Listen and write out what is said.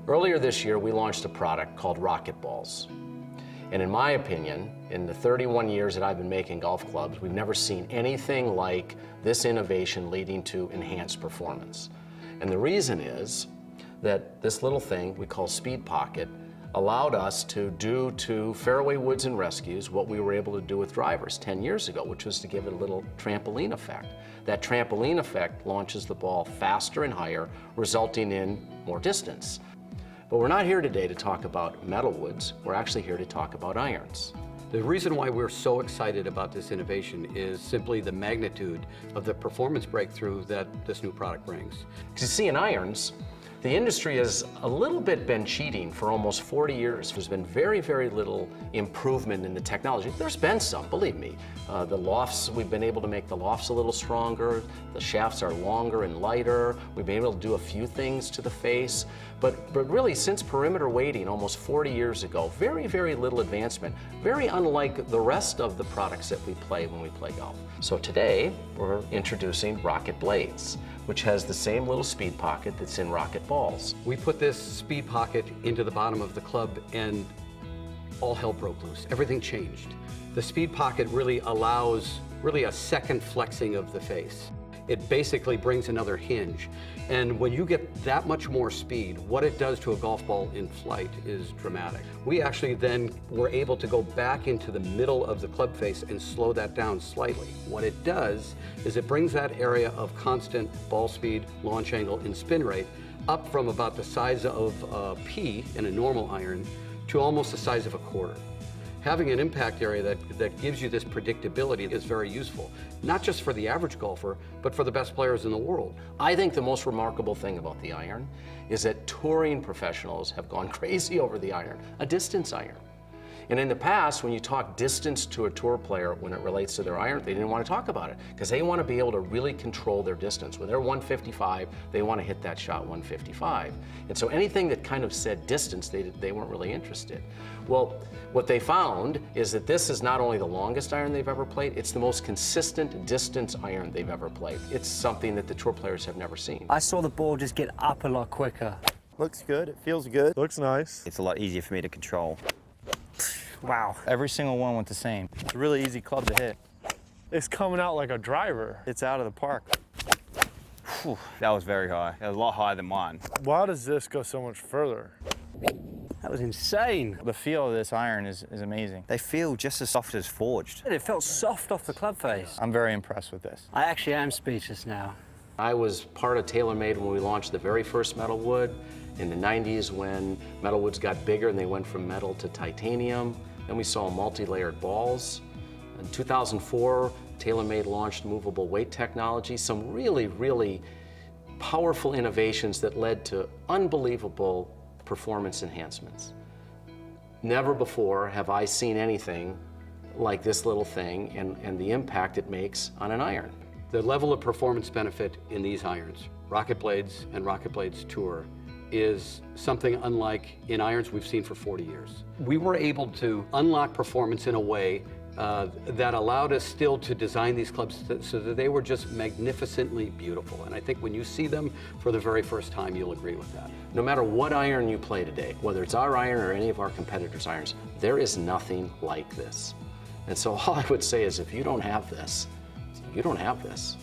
Earlier this year, we launched a product called Rocket Balls. And in my opinion, in the 31 years that I've been making golf clubs, we've never seen anything like this innovation leading to enhanced performance. And the reason is that this little thing we call Speed Pocket allowed us to do to fairway woods and rescues what we were able to do with drivers 10 years ago, which was to give it a little trampoline effect. That trampoline effect launches the ball faster and higher, resulting in more distance. But we're not here today to talk about metal woods. We're actually here to talk about irons. The reason why we're so excited about this innovation is simply the magnitude of the performance breakthrough that this new product brings. Because you see, in irons, the industry has a little bit been cheating for almost 40 years. There's been very, very little improvement in the technology. There's been some, believe me. The lofts, we've been able to make the lofts a little stronger. The shafts are longer and lighter. We've been able to do a few things to the face. But really, since perimeter weighting almost 40 years ago, very, very little advancement. Very unlike the rest of the products that we play when we play golf. So today, we're introducing RocketBladez, which has the same little speed pocket that's in Rocket Balls. We put this speed pocket into the bottom of the club and all hell broke loose. Everything changed. The speed pocket really allows a second flexing of the face. It basically brings another hinge. And when you get that much more speed, what it does to a golf ball in flight is dramatic. We actually then were able to go back into the middle of the club face and slow that down slightly. What it does is it brings that area of constant ball speed, launch angle, and spin rate up from about the size of a pea in a normal iron to almost the size of a quarter. Having an impact area that gives you this predictability is very useful, not just for the average golfer, but for the best players in the world. I think the most remarkable thing about the iron is that touring professionals have gone crazy over the iron, a distance iron. And in the past, when you talk distance to a tour player when it relates to their iron, they didn't want to talk about it because they want to be able to really control their distance. When they're 155, they want to hit that shot 155. And so anything that kind of said distance, they weren't really interested. Well, what they found is that this is not only the longest iron they've ever played, it's the most consistent distance iron they've ever played. It's something that the tour players have never seen. I saw the ball just get up a lot quicker. Looks good, it feels good. Looks nice. It's a lot easier for me to control. Wow. Every single one went the same. It's a really easy club to hit. It's coming out like a driver. It's out of the park. Whew, that was very high. That was a lot higher than mine. Why does this go so much further? That was insane. The feel of this iron is amazing. They feel just as soft as forged. It felt soft off the club face. I'm very impressed with this. I actually am speechless now. I was part of TaylorMade when we launched the very first metal wood. In the 90s, when metal woods got bigger and they went from metal to titanium. Then we saw multi-layered balls. In 2004, TaylorMade launched movable weight technology, some really, really powerful innovations that led to unbelievable performance enhancements. Never before have I seen anything like this little thing and the impact it makes on an iron. The level of performance benefit in these irons, RocketBladez and RocketBladez Tour, is something unlike in irons we've seen for 40 years. We were able to unlock performance in a way that allowed us still to design these clubs so that they were just magnificently beautiful. And I think when you see them for the very first time, you'll agree with that. No matter what iron you play today, whether it's our iron or any of our competitors' irons, there is nothing like this. And so all I would say is if you don't have this, you don't have this.